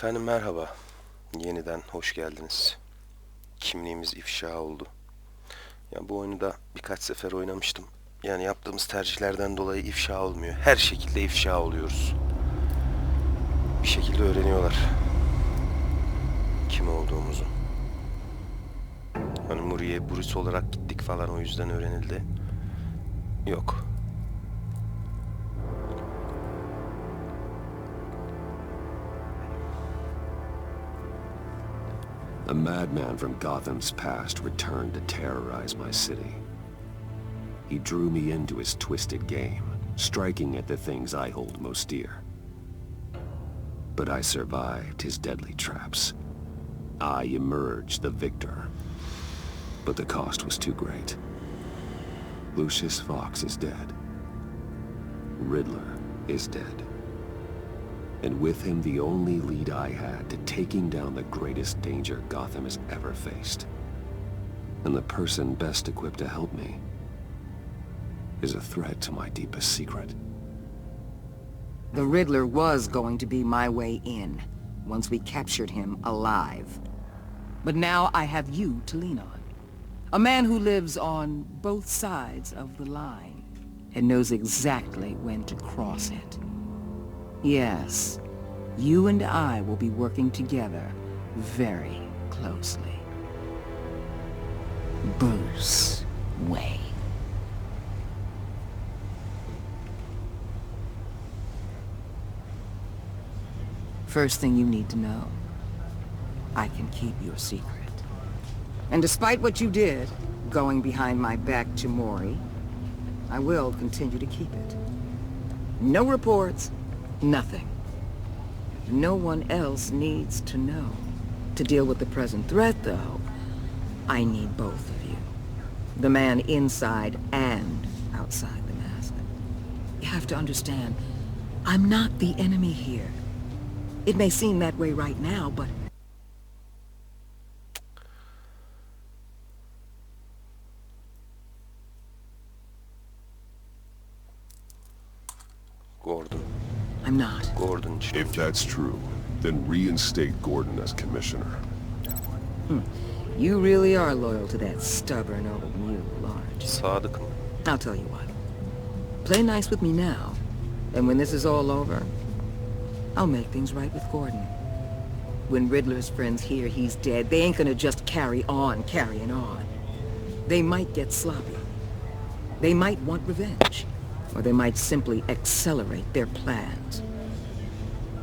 Efendim merhaba. Yeniden hoş geldiniz. Kimliğimiz ifşa oldu. Ya bu oyunu da birkaç sefer oynamıştım. Yani yaptığımız tercihlerden dolayı ifşa olmuyor. Her şekilde ifşa oluyoruz. Bir şekilde öğreniyorlar kim olduğumuzu. Hani Muri'ye Bruce olarak gittik falan, o yüzden öğrenildi. Yok. A madman from Gotham's past returned to terrorize my city. He drew me into his twisted game, striking at the things I hold most dear. But I survived his deadly traps. I emerged the victor. But the cost was too great. Lucius Fox is dead. Riddler is dead. And with him the only lead I had to taking down the greatest danger Gotham has ever faced. And the person best equipped to help me is a threat to my deepest secret. The Riddler was going to be my way in, once we captured him alive. But now I have you to lean on. A man who lives on both sides of the line, and knows exactly when to cross it. Yes, you and I will be working together very closely. Bruce Wayne. First thing you need to know, I can keep your secret. And despite what you did, going behind my back to Mori, I will continue to keep it. No reports, nothing. No one else needs to know. To deal with the present threat, though, I need both of you. The man inside and outside the mask. You have to understand, I'm not the enemy here. It may seem that way right now, but... Gordon. I'm not. Gordon. If that's true, then reinstate Gordon as commissioner. You really are loyal to that stubborn old mule, aren't you? Sadık mı? I'll tell you what. Play nice with me now, and when this is all over, I'll make things right with Gordon. When Riddler's friends hear he's dead, they ain't gonna just carry on carrying on. They might get sloppy. They might want revenge. Or they might simply accelerate their plans.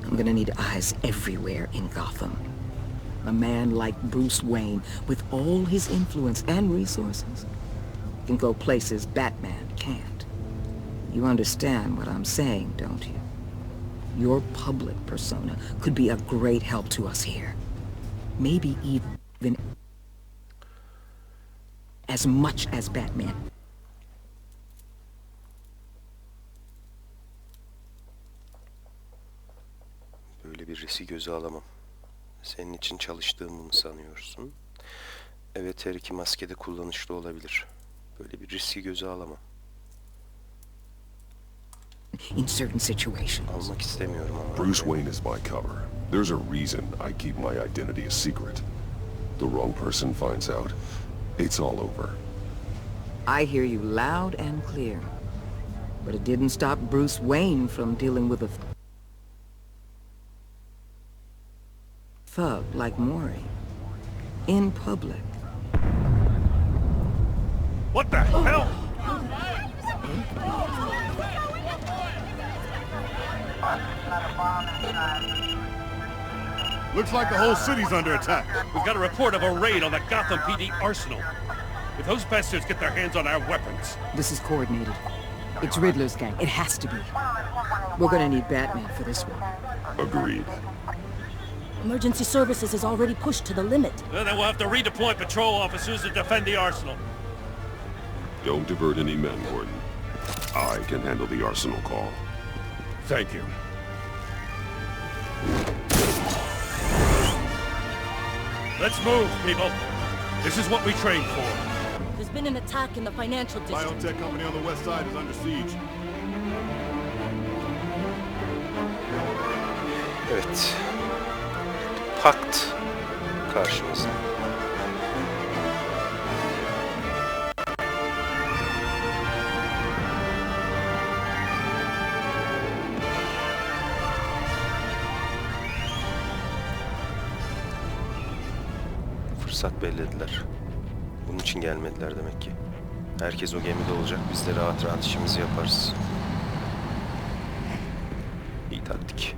I'm gonna need eyes everywhere in Gotham. A man like Bruce Wayne, with all his influence and resources, can go places Batman can't. You understand what I'm saying, don't you? Your public persona could be a great help to us here. Maybe even as much as Batman. Böyle bir riski göze alamam. Senin için çalıştığımı mı sanıyorsun? Evet, her iki maskede kullanışlı olabilir. Böyle bir riski göze alamam. In certain situations. Almak istemiyorum ama. Bruce Wayne is my cover. There's a reason I keep my identity a secret. The wrong person finds out, it's all over. I hear you loud and clear. But it didn't stop Bruce Wayne from dealing with a thug like Mori. In public. What the hell? Looks like the whole city's under attack. We've got a report of a raid on the Gotham PD arsenal. If those bastards get their hands on our weapons... This is coordinated. It's Riddler's gang. It has to be. We're gonna need Batman for this one. Agreed. Emergency services is already pushed to the limit. Then we'll have to redeploy patrol officers to defend the arsenal. Don't divert any men, Gordon. I can handle the arsenal call. Thank you. Let's move, people. This is what we trained for. There's been an attack in the financial district. Biotech company on the west side is under siege. Evet. Pakt karşımızda. Fırsat bellediler. Bunun için gelmediler demek ki. Herkes o gemide olacak. Biz de rahat rahat işimizi yaparız. İyi taktik.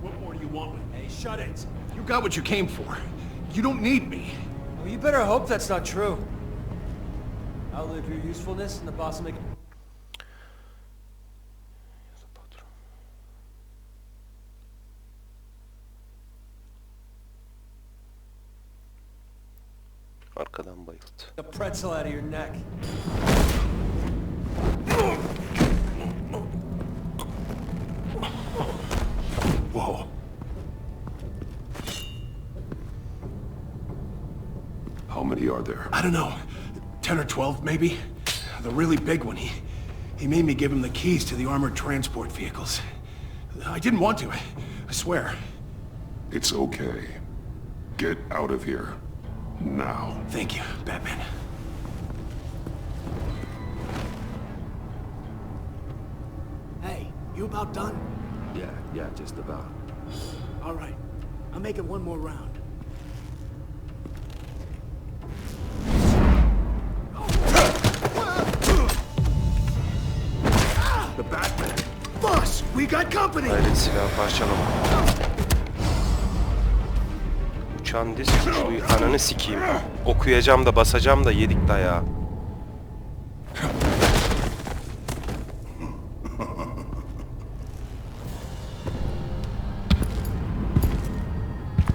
What more do you want with me? Hey, shut it! You got what you came for. You don't need me. Well, you better hope that's not true. Outlive your usefulness and the boss will make... Arkadan bayıldı. a pretzel out of your neck. Whoa. How many are there? I don't know. 10 or 12, maybe? The really big one, he made me give him the keys to the armored transport vehicles. I didn't want to, I swear. It's okay. Get out of here. Now. Thank you, Batman. Hey, you about done? Yeah, just about. All right. I'll make it one more round. The Batman. Boss, we got company! Hayret silahı parçalama. Uçan disk suçluyu ananı sikeyim. Okuyacağım da basacağım da yedik dayağı.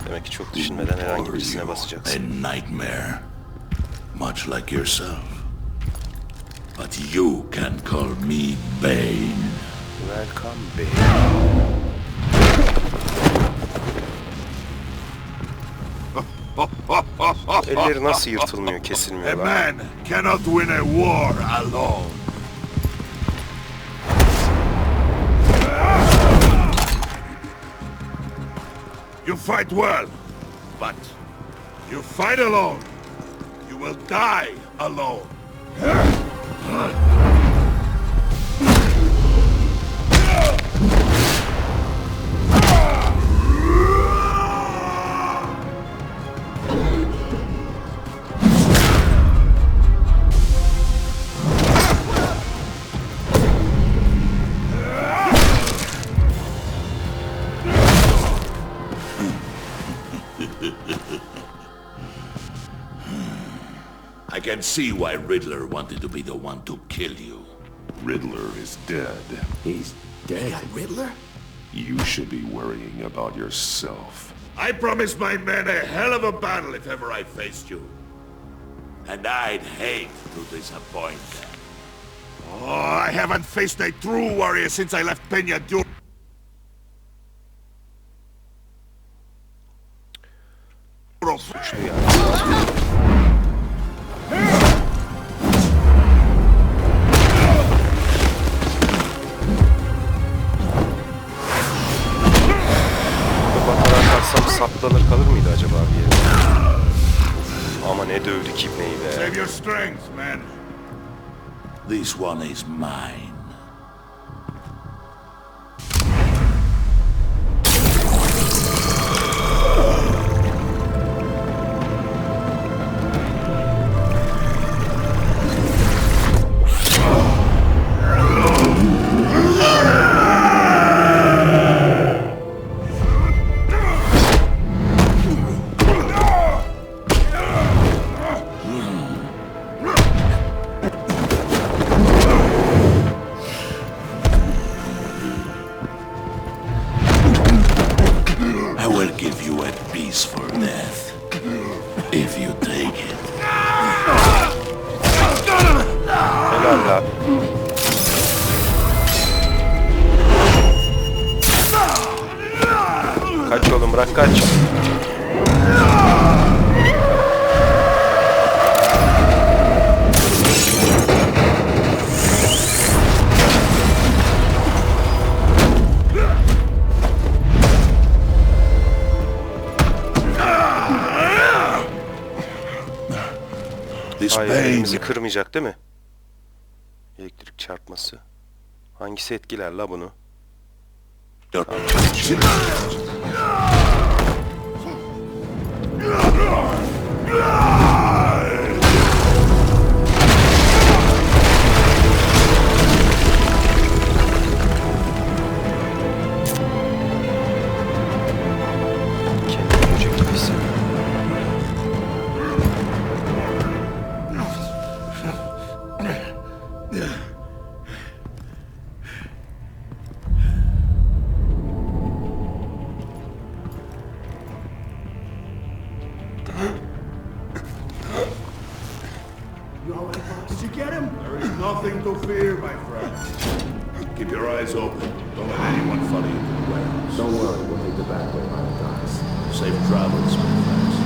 Demek ki çok düşünmeden herhangi birisine basacaksın. A nightmare, much like yourself. But you can call me Bane. Welcome Bane. Elleri nasıl yırtılmıyor, kesilmiyor A lan. man cannot win a war alone. You fight well, but you fight alone. You will die alone. I can see why Riddler wanted to be the one to kill you. Riddler is dead. He's dead. Riddler? You should be worrying about yourself. I promised my men a hell of a battle if ever I faced you. And I'd hate to disappoint them. Oh, I haven't faced a true warrior since I left Peña Duro. Suçlu yani. Saplanır kalır mıydı acaba bir yere? Ama ne dövdük ibneyi be. Save your strength, man. This one is mine. bırak kaç. This Hayır, pain. elimizi kırmayacak değil mi? Elektrik çarpması. Hangisi etkiler la bunu? Kendimi böcek gibi hissediyorum. You all right, Bob? Did you get him? There is nothing to fear, my friend. Keep your eyes open. Don't let anyone follow you to the warehouse. Don't worry, we'll take the back way by the docks. Safe travels, my friends.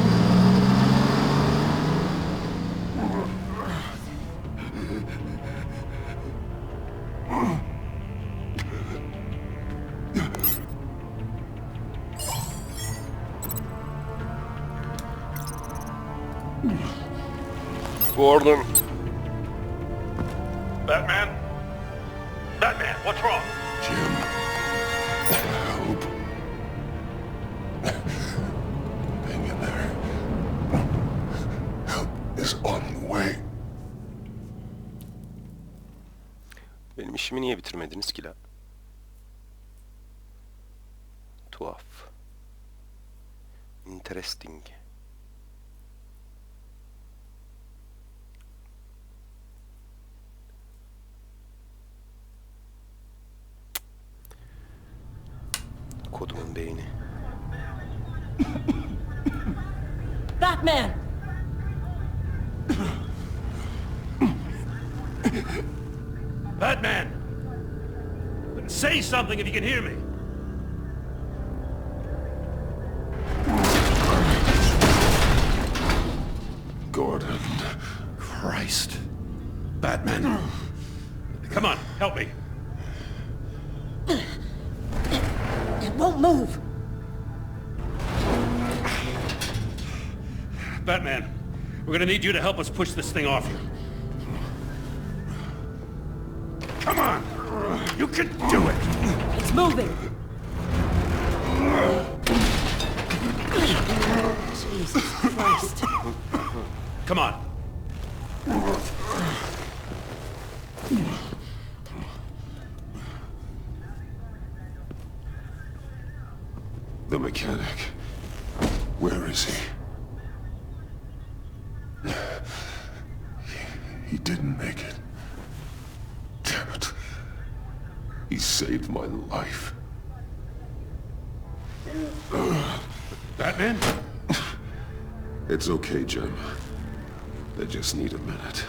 Gordon. Batman? Batman, what's wrong? Jim. Help. Hang in there. Help is on the way. Benim işimi niye bitirmediniz ki la? Tuhaf. Interesting. Kodumun beyni. Batman! Batman! Say something if you can hear me. Gordon. Christ. Batman. Come on, help me. It won't move! Batman, we're gonna need you to help us push this thing off you. Come on! You can do it! It's moving! Jesus Christ. Come on. The mechanic. Where is he? He didn't make it. Damn it. He saved my life. Batman? It's okay, Jim. I just need a minute.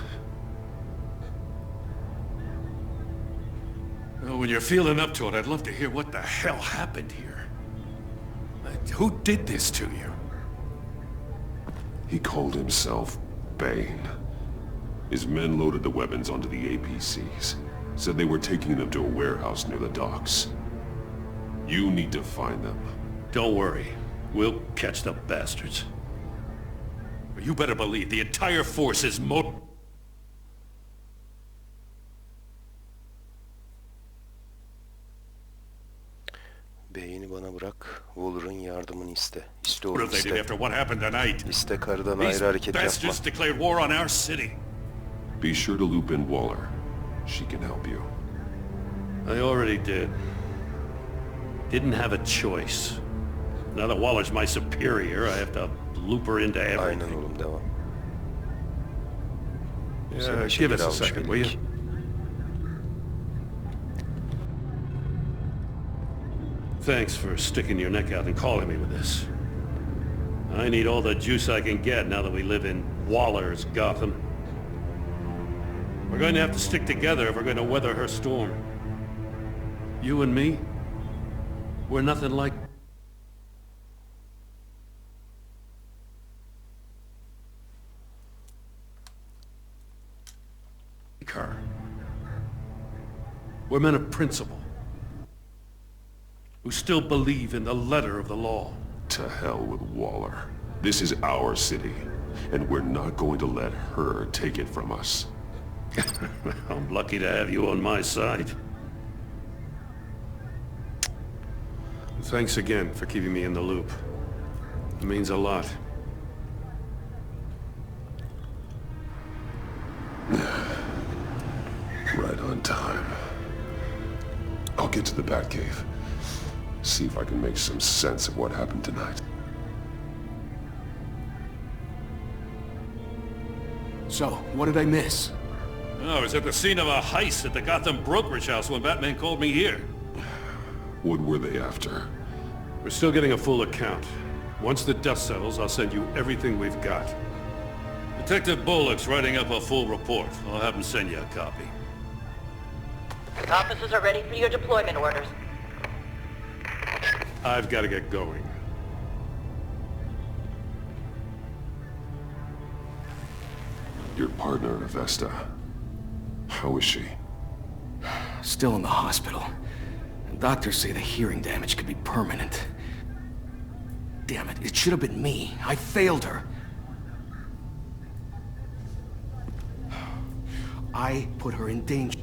Well, when you're feeling up to it, I'd love to hear what the hell happened here. Who did this to you? He called himself Bane. His men loaded the weapons onto the APCs. Said they were taking them to a warehouse near the docks. You need to find them. Don't worry. We'll catch the bastards. But you better believe the entire force is Beyni bana bırak, Waller'ın yardımını iste. İste oğlum motivated iste. after what happened tonight. İste karıdan These ayrı hareket yapma. bastards declared war on our city. Be sure to loop in Waller. She can help you. I already did. Didn't have a choice. Now that Waller's my superior, I have to loop her into Aynen everything. oğlum, devam. Yeah, give us a second, will you? Thanks for sticking your neck out and calling me with this. I need all the juice I can get now that we live in Waller's Gotham. We're going to have to stick together if we're going to weather her storm. You and me, we're nothing like... We're men of principle, who still believe in the letter of the law. To hell with Waller. This is our city, and we're not going to let her take it from us. I'm lucky to have you on my side. Thanks again for keeping me in the loop. It means a lot. Right on time. I'll get to the Batcave. See if I can make some sense of what happened tonight. So, what did I miss? I was at the scene of a heist at the Gotham brokerage house when Batman called me here. What were they after? We're still getting a full account. Once the dust settles, I'll send you everything we've got. Detective Bullock's writing up a full report. I'll have him send you a copy. Officers are ready for your deployment orders. I've got to get going. Your partner, Vesta. How is she? Still in the hospital. And doctors say the hearing damage could be permanent. Damn it, it should have been me. I failed her. I put her in danger.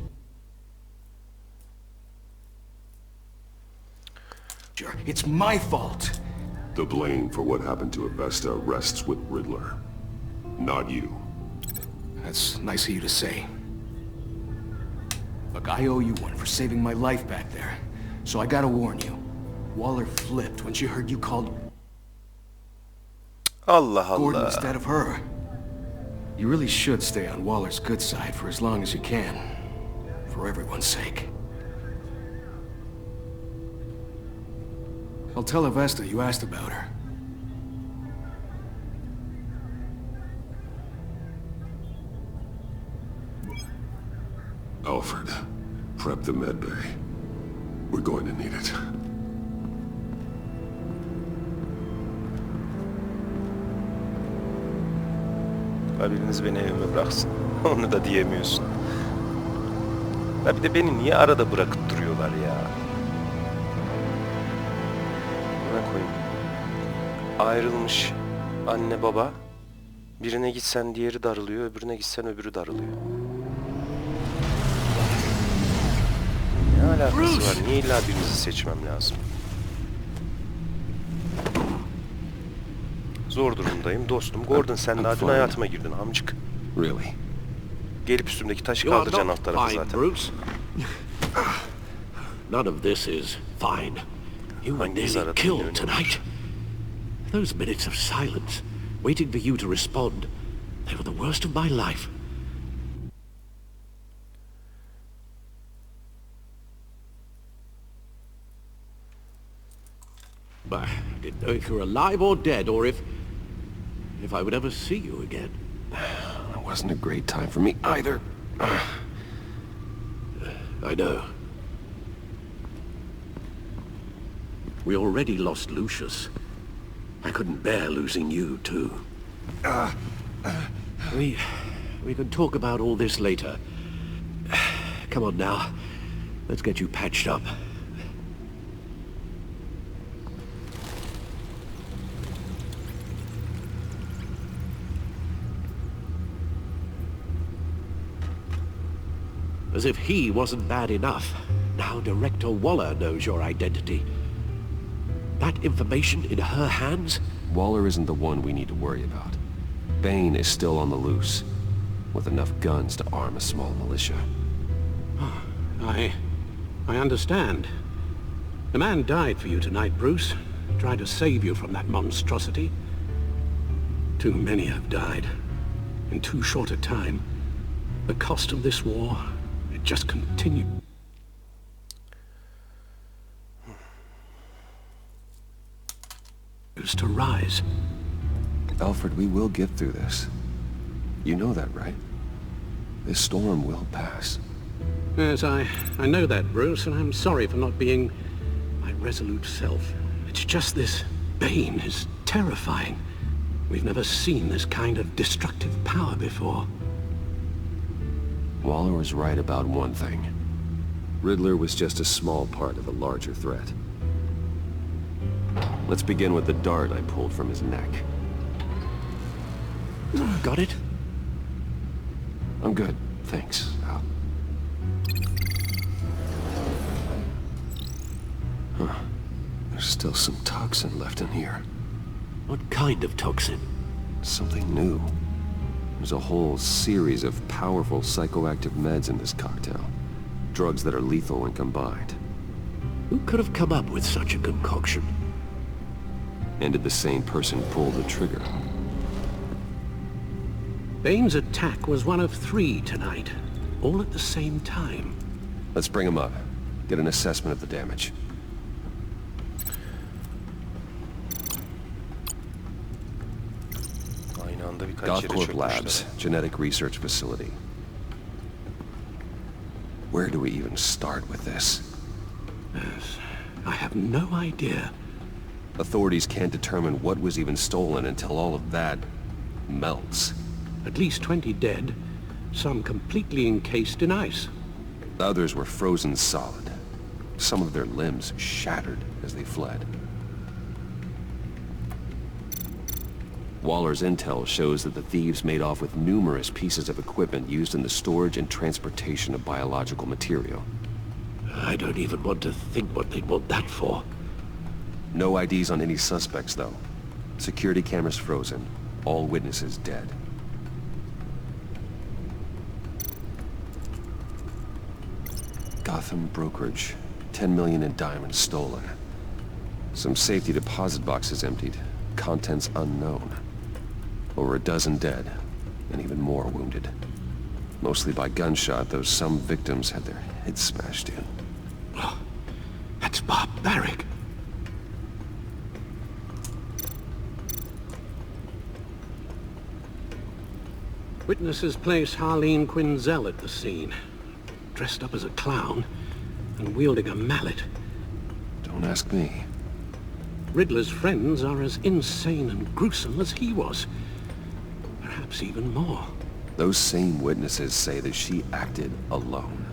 It's my fault. The blame for what happened to Vesta rests with Riddler, not you. That's nice of you to say. Look, I owe you one for saving my life back there. So I gotta warn you. Waller flipped when she heard you called Allah Gordon Allah. instead of her. You really should stay on Waller's good side for as long as you can. For everyone's sake. I'll tell Avesta you asked about her. Alfred, prep the medbay. We're going to need it. Biriniz beni evime bıraksın. Onu da diyemiyorsun. Ya bir de beni niye arada bırakıp duruyorlar ya? Buna koyayım. Ayrılmış anne baba. Birine gitsen diğeri darılıyor, öbürüne gitsen öbürü darılıyor. Ne alakası var? Niye illa birinizi seçmem lazım? Zor durumdayım dostum. Gordon sen daha dün hayatıma girdin amcık. Really? Gelip üstümdeki taşı You are kaldıracaksın alt not tarafı fine, zaten. Bruce. None of this is fine. You were Hanginiz nearly aradı killed bilmiyorum. tonight. Those minutes of silence, waiting for you to respond, they were the worst of my life. I didn't know if you were alive or dead, or if I would ever see you again. It wasn't a great time for me either. I know. We already lost Lucius. I couldn't bear losing you, too. We can talk about all this later. Come on now. Let's get you patched up. As if he wasn't bad enough. Now Director Waller knows your identity. That information in her hands? Waller isn't the one we need to worry about. Bane is still on the loose, with enough guns to arm a small militia. I understand. The man died for you tonight, Bruce. Tried to save you from that monstrosity. Too many have died. In too short a time. The cost of this war, it just continued. To rise. Alfred, we will get through this. You know that, right? This storm will pass. Yes, I know that, Bruce, and I'm sorry for not being my resolute self. It's just this Bane is terrifying. We've never seen this kind of destructive power before. Waller was right about one thing. Riddler was just a small part of a larger threat. Let's begin with the dart I pulled from his neck. Got it? I'm good, thanks, Al. Huh. There's still some toxin left in here. What kind of toxin? Something new. There's a whole series of powerful psychoactive meds in this cocktail. Drugs that are lethal when combined. Who could have come up with such a concoction? And did the sane person pull the trigger? Bane's attack was one of 3 tonight, all at the same time. Let's bring him up. Get an assessment of the damage. Aynı anda birkaç yere Gothcorp Labs, çökmüşler. genetic research facility. Where do we even start with this? Yes, I have no idea. Authorities can't determine what was even stolen until all of that melts. At least 20 dead, some completely encased in ice. Others were frozen solid. Some of their limbs shattered as they fled. Waller's intel shows that the thieves made off with numerous pieces of equipment used in the storage and transportation of biological material. I don't even want to think what they'd want that for. No IDs on any suspects, though. Security cameras frozen. All witnesses dead. Gotham brokerage. 10 million in diamonds stolen. Some safety deposit boxes emptied. Contents unknown. Over a dozen dead, and even more wounded. Mostly by gunshot, though some victims had their heads smashed in. Oh, that's barbaric. Witnesses place Harleen Quinzel at the scene, dressed up as a clown and wielding a mallet. Don't ask me. Riddler's friends are as insane and gruesome as he was. Perhaps even more. Those same witnesses say that she acted alone.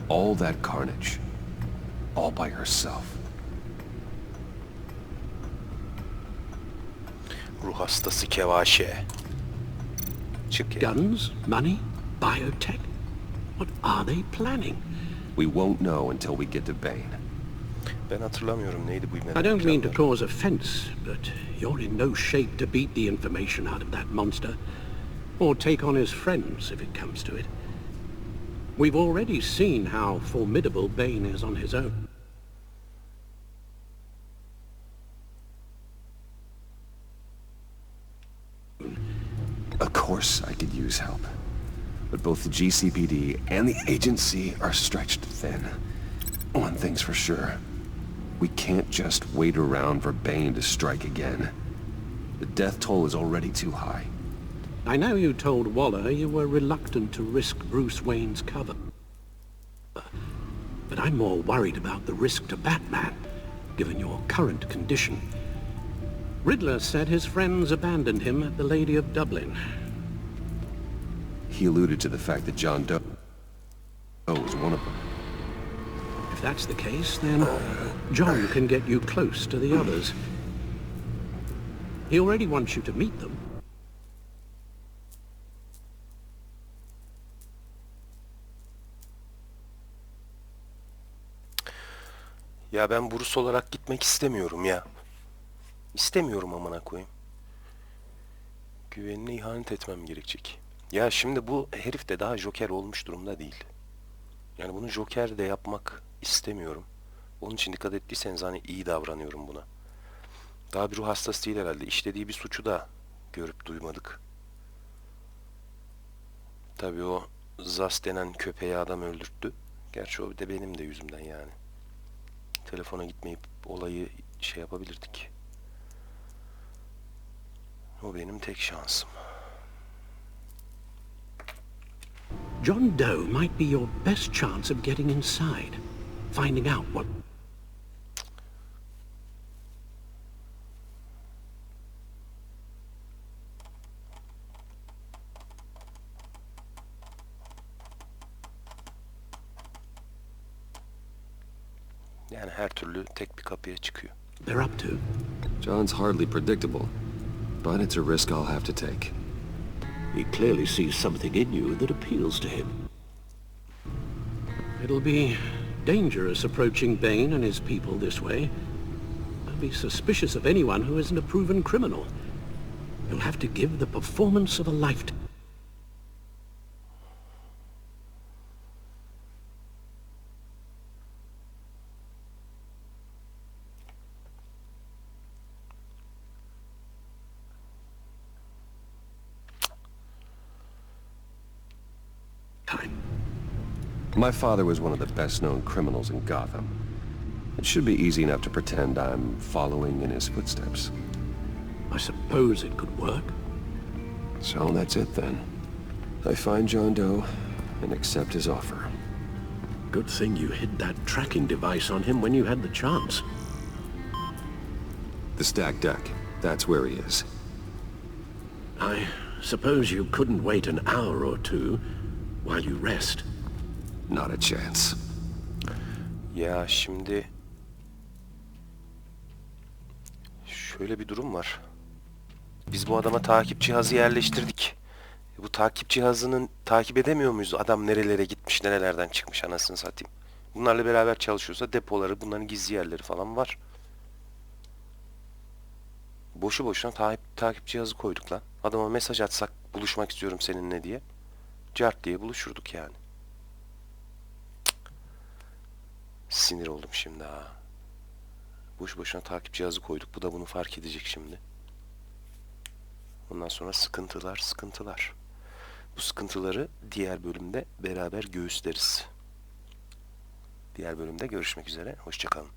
All that carnage. All by herself. Ruh hastası Kevaşe. Çık ya. Guns? Money? Biotech? What are they planning? We won't know until we get to Bane. Ben hatırlamıyorum neydi bu I don't mean to planlar? cause offense, but you're in no shape to beat the information out of that monster. Or take on his friends, if it comes to it. We've already seen how formidable Bane is on his own. Of course I could use help. But both the GCPD and the agency are stretched thin. One thing's for sure. We can't just wait around for Bane to strike again. The death toll is already too high. I know you told Waller you were reluctant to risk Bruce Wayne's cover. But I'm more worried about the risk to Batman, given your current condition. Riddler said his friends abandoned him at the Lady of Dublin. He alluded to the fact that John Doe was one of them. If that's the case, then John can get you close to the others. He already wants you to meet them. Ya ben Bruce olarak gitmek istemiyorum ya. İstemiyorum amına koyayım. Güvenine ihanet etmem gerekecek. Ya şimdi bu herif de daha Joker olmuş durumda değil. Yani bunu Joker de yapmak istemiyorum. Onun için dikkat ettiyseniz hani iyi davranıyorum buna. Daha bir ruh hastası değil herhalde. İşlediği bir suçu da görüp duymadık. Tabii o Zas denen köpeği adam öldürttü. Gerçi o de benim de yüzümden yani. Telefona gitmeyip olayı şey yapabilirdik. O benim tek şansım. John Doe might be your best chance of getting inside, finding out what... Yani her türlü tek bir kapıya çıkıyor. they're up to? John's hardly predictable, but it's a risk I'll have to take. He clearly sees something in you that appeals to him. It'll be dangerous approaching Bane and his people this way. I'll be suspicious of anyone who isn't a proven criminal. You'll have to give the performance of a lifetime. My father was one of the best-known criminals in Gotham. It should be easy enough to pretend I'm following in his footsteps. I suppose it could work. So that's it then. I find John Doe and accept his offer. Good thing you hid that tracking device on him when you had the chance. The stacked deck, that's where he is. I suppose you couldn't wait an hour or two while you rest. Not a chance. Ya şimdi şöyle bir durum var. Biz bu adama takip cihazı yerleştirdik. Bu takip cihazının takip edemiyor muyuz? Adam nerelere gitmiş, nerelerden çıkmış anasını satayım. Bunlarla beraber çalışıyorsa depoları, bunların gizli yerleri falan var. Boşu boşuna takip cihazı koyduk lan. Adama mesaj atsak buluşmak istiyorum seninle diye. Cart diye buluşurduk yani. Sinir oldum şimdi ha. Boş boşuna takip cihazı koyduk. Bu da bunu fark edecek şimdi. Ondan sonra sıkıntılar. Bu sıkıntıları diğer bölümde beraber göğüsleriz. Diğer bölümde görüşmek üzere. Hoşça kalın.